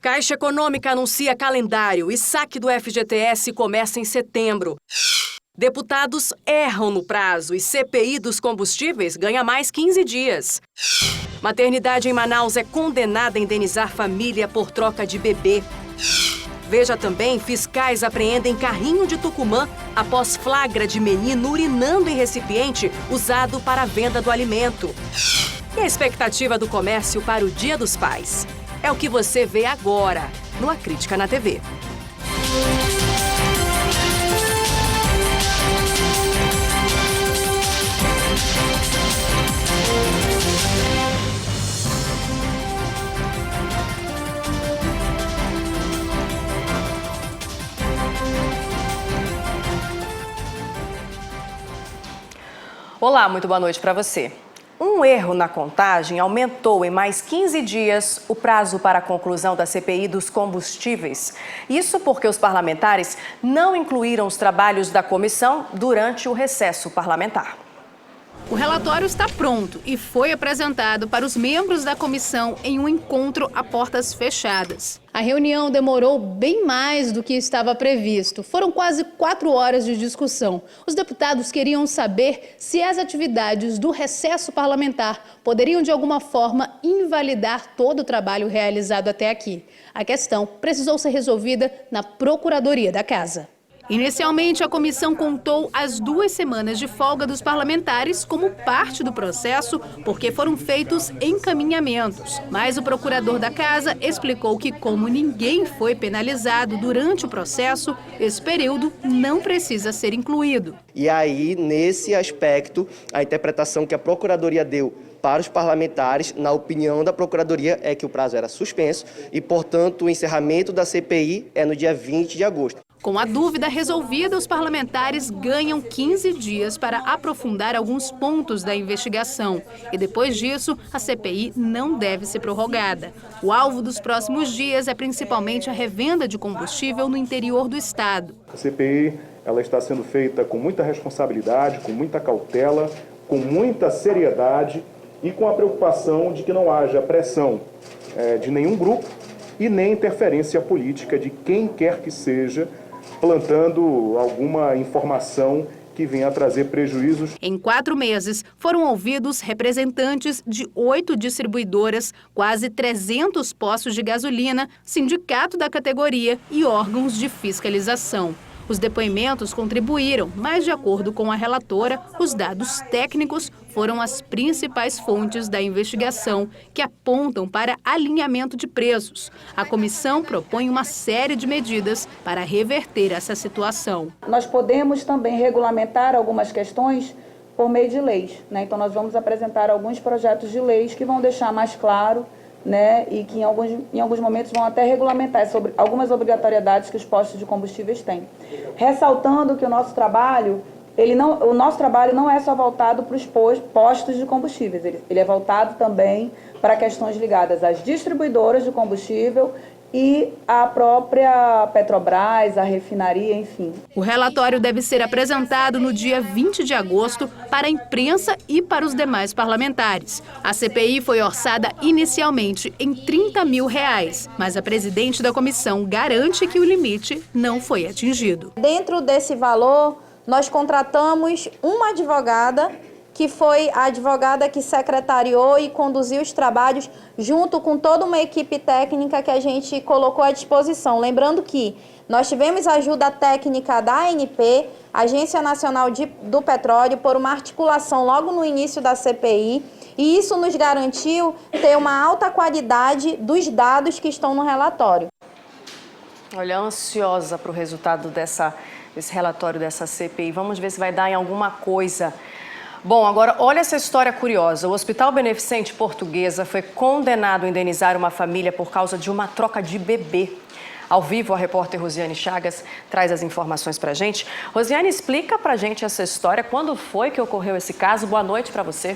Caixa Econômica anuncia calendário e saque do FGTS começa em setembro. Deputados erram no prazo e CPI dos combustíveis ganha mais 15 dias. Maternidade em Manaus é condenada a indenizar família por troca de bebê. Veja também, fiscais apreendem carrinho de Tucumã após flagra de menino urinando em recipiente usado para a venda do alimento. E a expectativa do comércio para o Dia dos Pais? É o que você vê agora no A Crítica na TV. Olá, muito boa noite para você. Um erro na contagem aumentou em mais 15 dias o prazo para a conclusão da CPI dos combustíveis. Isso porque os parlamentares não incluíram os trabalhos da comissão durante o recesso parlamentar. O relatório está pronto e foi apresentado para os membros da comissão em um encontro a portas fechadas. A reunião demorou bem mais do que estava previsto. Foram quase 4 horas de discussão. Os deputados queriam saber se as atividades do recesso parlamentar poderiam, de alguma forma, invalidar todo o trabalho realizado até aqui. A questão precisou ser resolvida na Procuradoria da Casa. Inicialmente, a comissão contou as 2 semanas de folga dos parlamentares como parte do processo, porque foram feitos encaminhamentos. Mas o procurador da Casa explicou que, como ninguém foi penalizado durante o processo, esse período não precisa ser incluído. E aí, nesse aspecto, a interpretação que a Procuradoria deu para os parlamentares, na opinião da Procuradoria, é que o prazo era suspenso e, portanto, o encerramento da CPI é no dia 20 de agosto. Com a dúvida resolvida, os parlamentares ganham 15 dias para aprofundar alguns pontos da investigação. E depois disso, a CPI não deve ser prorrogada. O alvo dos próximos dias é principalmente a revenda de combustível no interior do estado. A CPI ela está sendo feita com muita responsabilidade, com muita cautela, com muita seriedade e com a preocupação de que não haja pressão de nenhum grupo e nem interferência política de quem quer que seja, plantando alguma informação que venha a trazer prejuízos. Em 4 meses, foram ouvidos representantes de 8 distribuidoras, quase 300 postos de gasolina, sindicato da categoria e órgãos de fiscalização. Os depoimentos contribuíram, mas, de acordo com a relatora, os dados técnicos foram as principais fontes da investigação, que apontam para alinhamento de preços. A comissão propõe uma série de medidas para reverter essa situação. Nós podemos também regulamentar algumas questões por meio de leis, né? Então, nós vamos apresentar alguns projetos de leis que vão deixar mais claro, né, e que em alguns momentos vão até regulamentar sobre algumas obrigatoriedades que os postos de combustíveis têm. Ressaltando que o nosso trabalho não é só voltado para os postos de combustíveis, ele é voltado também para questões ligadas às distribuidoras de combustível e a própria Petrobras, a refinaria, enfim. O relatório deve ser apresentado no dia 20 de agosto para a imprensa e para os demais parlamentares. A CPI foi orçada inicialmente em R$30 mil, mas a presidente da comissão garante que o limite não foi atingido. Dentro desse valor, nós contratamos uma advogada, que foi a advogada que secretariou e conduziu os trabalhos junto com toda uma equipe técnica que a gente colocou à disposição. Lembrando que nós tivemos ajuda técnica da ANP, Agência Nacional do Petróleo, por uma articulação logo no início da CPI, e isso nos garantiu ter uma alta qualidade dos dados que estão no relatório. Olha, ansiosa para o resultado desse relatório dessa CPI. Vamos ver se vai dar em alguma coisa. Bom, agora olha essa história curiosa. O Hospital Beneficente Portuguesa foi condenado a indenizar uma família por causa de uma troca de bebê. Ao vivo, a repórter Rosiane Chagas traz as informações pra gente. Rosiane, explica pra gente essa história. Quando foi que ocorreu esse caso? Boa noite para você.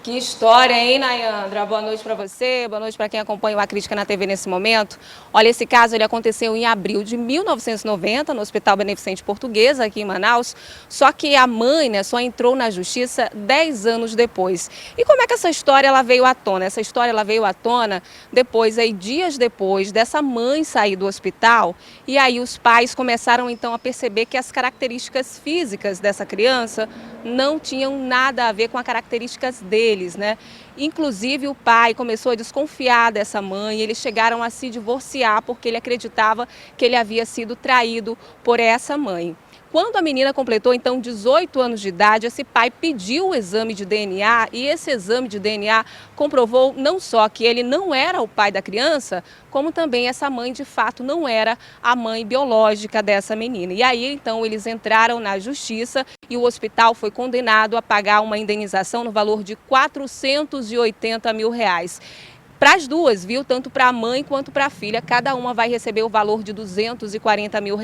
Que história, hein, Nayandra? Boa noite para você, boa noite para quem acompanha o A Crítica na TV nesse momento. Olha, esse caso ele aconteceu em abril de 1990 no Hospital Beneficente Portuguesa, aqui em Manaus, só que a mãe, né, só entrou na justiça 10 anos depois. E como é que essa história ela veio à tona? Essa história ela veio à tona depois, aí, dias depois dessa mãe sair do hospital, e aí os pais começaram então a perceber que as características físicas dessa criança não tinham nada a ver com as características deles, né? Inclusive o pai começou a desconfiar dessa mãe, eles chegaram a se divorciar porque ele acreditava que ele havia sido traído por essa mãe. Quando a menina completou, então, 18 anos de idade, esse pai pediu o exame de DNA e esse exame de DNA comprovou não só que ele não era o pai da criança, como também essa mãe, de fato, não era a mãe biológica dessa menina. E aí, então, eles entraram na justiça e o hospital foi condenado a pagar uma indenização no valor de R$480 mil. Para as duas, viu? Tanto para a mãe quanto para a filha, cada uma vai receber o valor de R$240 mil.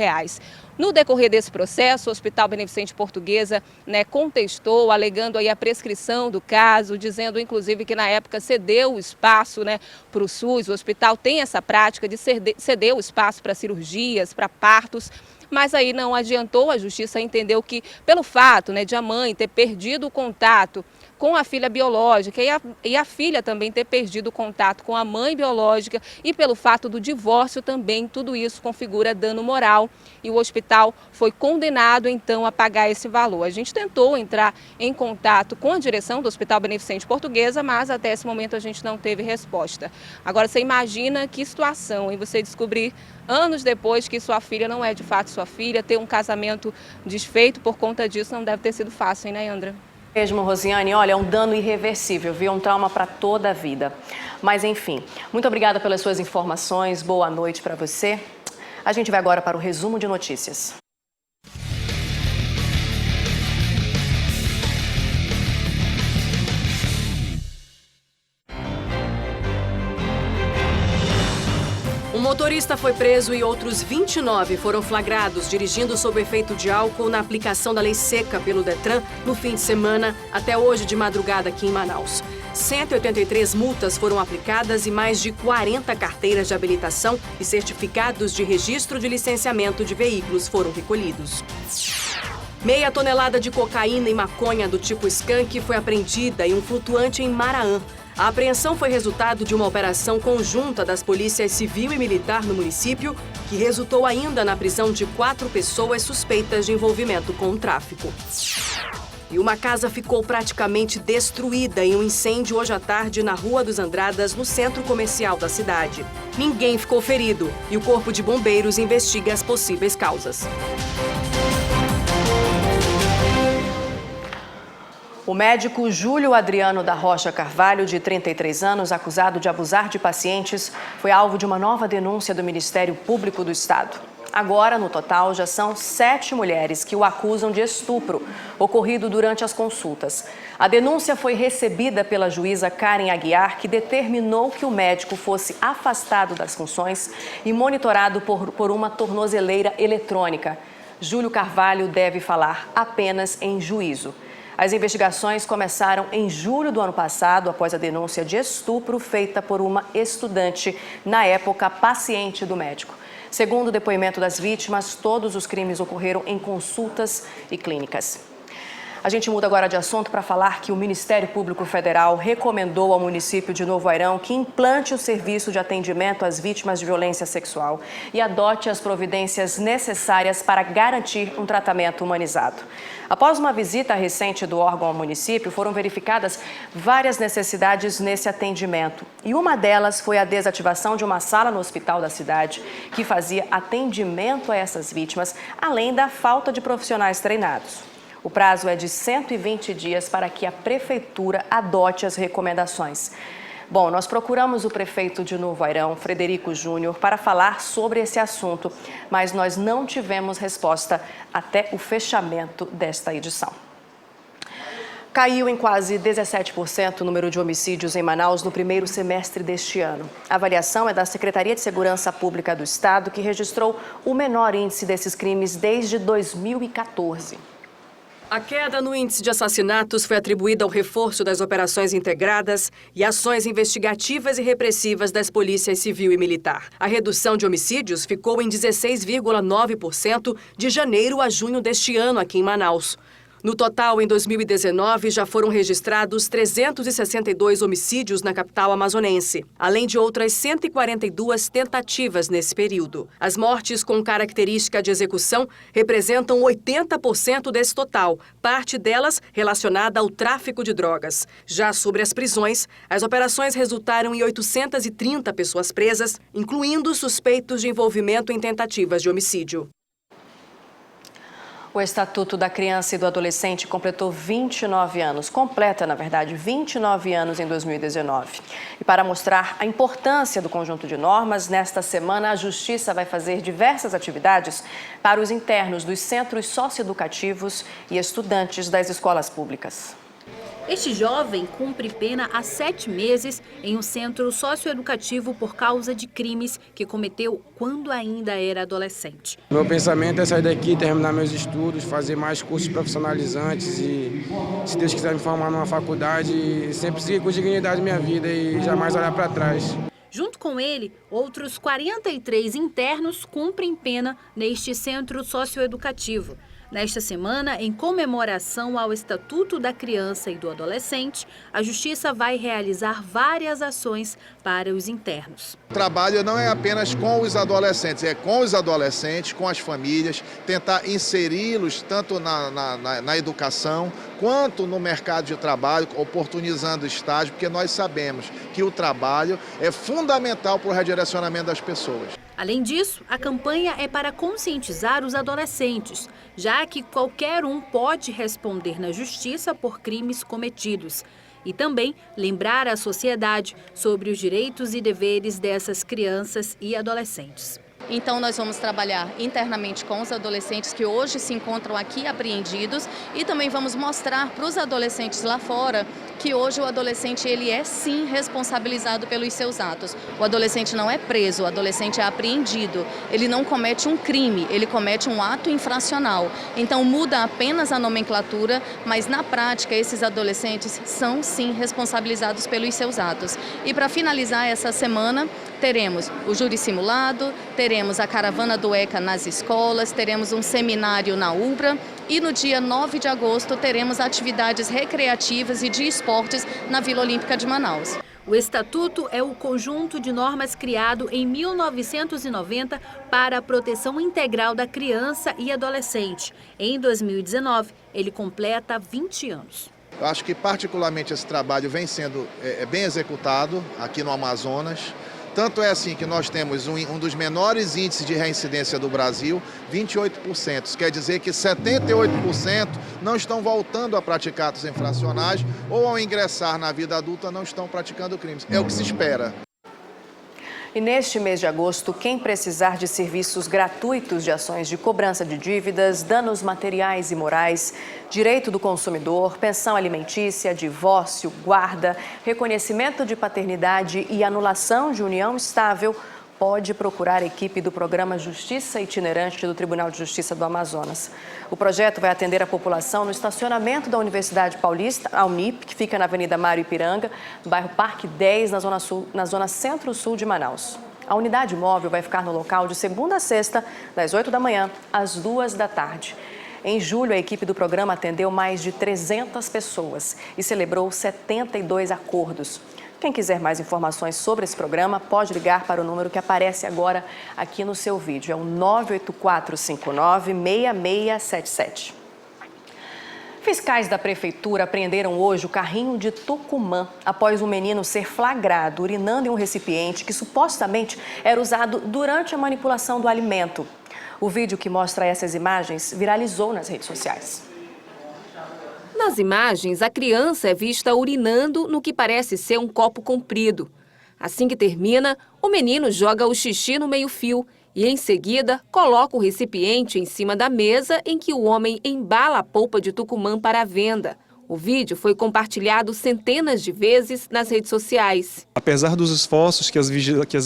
No decorrer desse processo, o Hospital Beneficente Portuguesa, né, contestou, alegando aí a prescrição do caso, dizendo inclusive que na época cedeu o espaço, né, para o SUS. O hospital tem essa prática de ceder o espaço para cirurgias, para partos. Mas aí não adiantou, a justiça entendeu que pelo fato, né, de a mãe ter perdido o contato com a filha biológica e a filha também ter perdido o contato com a mãe biológica e pelo fato do divórcio também, tudo isso configura dano moral e o hospital foi condenado então a pagar esse valor. A gente tentou entrar em contato com a direção do Hospital Beneficente Portuguesa, mas até esse momento a gente não teve resposta. Agora você imagina que situação, hein? Você descobrir anos depois que sua filha não é de fato sua filha, ter um casamento desfeito por conta disso não deve ter sido fácil, hein, Nayandra? Mesmo, Rosiane, olha, é um dano irreversível, viu? Um trauma para toda a vida. Mas, enfim, muito obrigada pelas suas informações, boa noite para você. A gente vai agora para o resumo de notícias. Um motorista foi preso e outros 29 foram flagrados dirigindo sob efeito de álcool na aplicação da lei seca pelo Detran no fim de semana, até hoje de madrugada aqui em Manaus. 183 multas foram aplicadas e mais de 40 carteiras de habilitação e certificados de registro de licenciamento de veículos foram recolhidos. Meia tonelada de cocaína e maconha do tipo skunk foi apreendida em um flutuante em Maraã. A apreensão foi resultado de uma operação conjunta das polícias civil e militar no município, que resultou ainda na prisão de 4 pessoas suspeitas de envolvimento com o tráfico. E uma casa ficou praticamente destruída em um incêndio hoje à tarde na Rua dos Andradas, no centro comercial da cidade. Ninguém ficou ferido e o Corpo de Bombeiros investiga as possíveis causas. O médico Júlio Adriano da Rocha Carvalho, de 33 anos, acusado de abusar de pacientes, foi alvo de uma nova denúncia do Ministério Público do Estado. Agora, no total, já são 7 mulheres que o acusam de estupro, ocorrido durante as consultas. A denúncia foi recebida pela juíza Karen Aguiar, que determinou que o médico fosse afastado das funções e monitorado por uma tornozeleira eletrônica. Júlio Carvalho deve falar apenas em juízo. As investigações começaram em julho do ano passado, após a denúncia de estupro feita por uma estudante, na época paciente do médico. Segundo o depoimento das vítimas, todos os crimes ocorreram em consultas e clínicas. A gente muda agora de assunto para falar que o Ministério Público Federal recomendou ao município de Novo Airão que implante o serviço de atendimento às vítimas de violência sexual e adote as providências necessárias para garantir um tratamento humanizado. Após uma visita recente do órgão ao município, foram verificadas várias necessidades nesse atendimento. E uma delas foi a desativação de uma sala no hospital da cidade que fazia atendimento a essas vítimas, além da falta de profissionais treinados. O prazo é de 120 dias para que a prefeitura adote as recomendações. Bom, nós procuramos o prefeito de Novo Airão, Frederico Júnior, para falar sobre esse assunto, mas nós não tivemos resposta até o fechamento desta edição. Caiu em quase 17% o número de homicídios em Manaus no primeiro semestre deste ano. A avaliação é da Secretaria de Segurança Pública do Estado, que registrou o menor índice desses crimes desde 2014. A queda no índice de assassinatos foi atribuída ao reforço das operações integradas e ações investigativas e repressivas das polícias civil e militar. A redução de homicídios ficou em 16,9% de janeiro a junho deste ano aqui em Manaus. No total, em 2019, já foram registrados 362 homicídios na capital amazonense, além de outras 142 tentativas nesse período. As mortes com característica de execução representam 80% desse total, parte delas relacionada ao tráfico de drogas. Já sobre as prisões, as operações resultaram em 830 pessoas presas, incluindo suspeitos de envolvimento em tentativas de homicídio. O Estatuto da Criança e do Adolescente completou 29 anos, completa, na verdade, 29 anos em 2019. E para mostrar a importância do conjunto de normas, nesta semana a Justiça vai fazer diversas atividades para os internos dos centros socioeducativos e estudantes das escolas públicas. Este jovem cumpre pena há 7 meses em um centro socioeducativo por causa de crimes que cometeu quando ainda era adolescente. Meu pensamento é sair daqui, terminar meus estudos, fazer mais cursos profissionalizantes e, se Deus quiser me formar numa faculdade, sempre seguir com dignidade minha vida e jamais olhar para trás. Junto com ele, outros 43 internos cumprem pena neste centro socioeducativo. Nesta semana, em comemoração ao Estatuto da Criança e do Adolescente, a Justiça vai realizar várias ações para os internos. O trabalho não é apenas com os adolescentes, é com os adolescentes, com as famílias, tentar inseri-los tanto na educação quanto no mercado de trabalho, oportunizando estágio, porque nós sabemos que o trabalho é fundamental para o redirecionamento das pessoas. Além disso, a campanha é para conscientizar os adolescentes, já que qualquer um pode responder na justiça por crimes cometidos. E também lembrar a sociedade sobre os direitos e deveres dessas crianças e adolescentes. Então nós vamos trabalhar internamente com os adolescentes que hoje se encontram aqui apreendidos e também vamos mostrar para os adolescentes lá fora que hoje o adolescente ele é sim responsabilizado pelos seus atos. O adolescente não é preso, o adolescente é apreendido. Ele não comete um crime, ele comete um ato infracional. Então muda apenas a nomenclatura, mas na prática esses adolescentes são sim responsabilizados pelos seus atos. E para finalizar essa semana, teremos o júri simulado, teremos a caravana do ECA nas escolas, teremos um seminário na UBRA e no dia 9 de agosto teremos atividades recreativas e de esportes na Vila Olímpica de Manaus. O Estatuto é o conjunto de normas criado em 1990 para a proteção integral da criança e adolescente. Em 2019, ele completa 20 anos. Eu acho que particularmente esse trabalho vem sendo bem executado aqui no Amazonas. Tanto é assim que nós temos um dos menores índices de reincidência do Brasil, 28%. Isso quer dizer que 78% não estão voltando a praticar atos infracionais ou ao ingressar na vida adulta não estão praticando crimes. É o que se espera. E neste mês de agosto, quem precisar de serviços gratuitos de ações de cobrança de dívidas, danos materiais e morais, direito do consumidor, pensão alimentícia, divórcio, guarda, reconhecimento de paternidade e anulação de união estável, pode procurar a equipe do programa Justiça Itinerante do Tribunal de Justiça do Amazonas. O projeto vai atender a população no estacionamento da Universidade Paulista, a Unip, que fica na Avenida Mário Ipiranga, no bairro Parque 10, na zona centro-sul de Manaus. A unidade móvel vai ficar no local de segunda a sexta, das 8 da manhã às 2 da tarde. Em julho, a equipe do programa atendeu mais de 300 pessoas e celebrou 72 acordos. Quem quiser mais informações sobre esse programa, pode ligar para o número que aparece agora aqui no seu vídeo. É o 98459-6677. Fiscais da Prefeitura apreenderam hoje o carrinho de Tucumã após um menino ser flagrado urinando em um recipiente que supostamente era usado durante a manipulação do alimento. O vídeo que mostra essas imagens viralizou nas redes sociais. Nas imagens, a criança é vista urinando no que parece ser um copo comprido. Assim que termina, o menino joga o xixi no meio-fio e, em seguida, coloca o recipiente em cima da mesa em que o homem embala a polpa de Tucumã para a venda. O vídeo foi compartilhado centenas de vezes nas redes sociais. Apesar dos esforços que as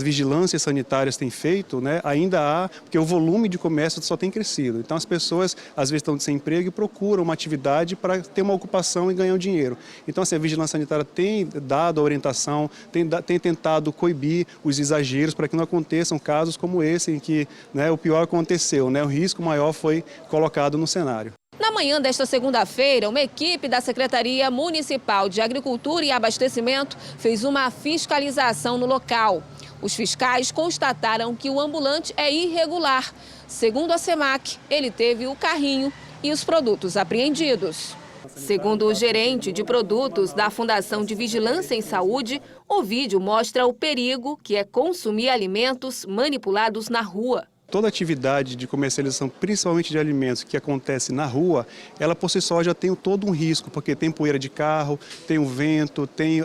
vigilâncias sanitárias têm feito, né, ainda há, porque o volume de comércio só tem crescido. Então as pessoas às vezes estão sem emprego e procuram uma atividade para ter uma ocupação e ganhar um dinheiro. Então assim, a vigilância sanitária tem dado a orientação, tem tentado coibir os exageros para que não aconteçam casos como esse em que, né, o pior aconteceu, né, o risco maior foi colocado no cenário. Na manhã desta segunda-feira, uma equipe da Secretaria Municipal de Agricultura e Abastecimento fez uma fiscalização no local. Os fiscais constataram que o ambulante é irregular. Segundo a SEMAC, ele teve o carrinho e os produtos apreendidos. Segundo o gerente de produtos da Fundação de Vigilância em Saúde, o vídeo mostra o perigo que é consumir alimentos manipulados na rua. Toda atividade de comercialização, principalmente de alimentos, que acontece na rua, ela por si só já tem todo um risco, porque tem poeira de carro, tem o vento, tem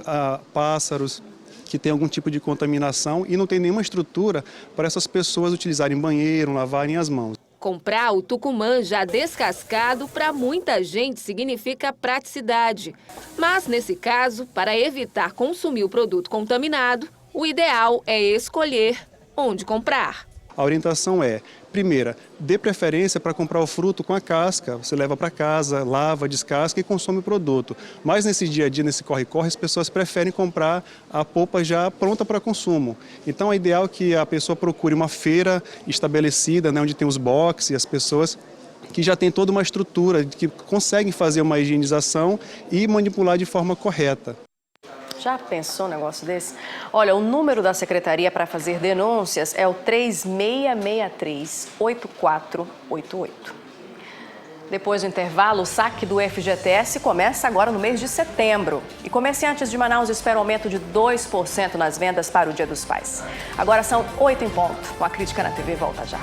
pássaros que tem algum tipo de contaminação e não tem nenhuma estrutura para essas pessoas utilizarem banheiro, lavarem as mãos. Comprar o tucumã já descascado para muita gente significa praticidade. Mas, nesse caso, para evitar consumir o produto contaminado, o ideal é escolher onde comprar. A orientação é, primeira, dê preferência para comprar o fruto com a casca. Você leva para casa, lava, descasca e consome o produto. Mas nesse dia a dia, nesse corre-corre, as pessoas preferem comprar a polpa já pronta para consumo. Então é ideal que a pessoa procure uma feira estabelecida, né, onde tem os boxes e as pessoas que já têm toda uma estrutura, que conseguem fazer uma higienização e manipular de forma correta. Já pensou um negócio desse? Olha, o número da Secretaria para fazer denúncias é o 3663-8488. Depois do intervalo, o saque do FGTS começa agora no mês de setembro. E comerciantes de Manaus esperam aumento de 2% nas vendas para o Dia dos Pais. Agora são 8 em ponto. Com a Crítica na TV volta já.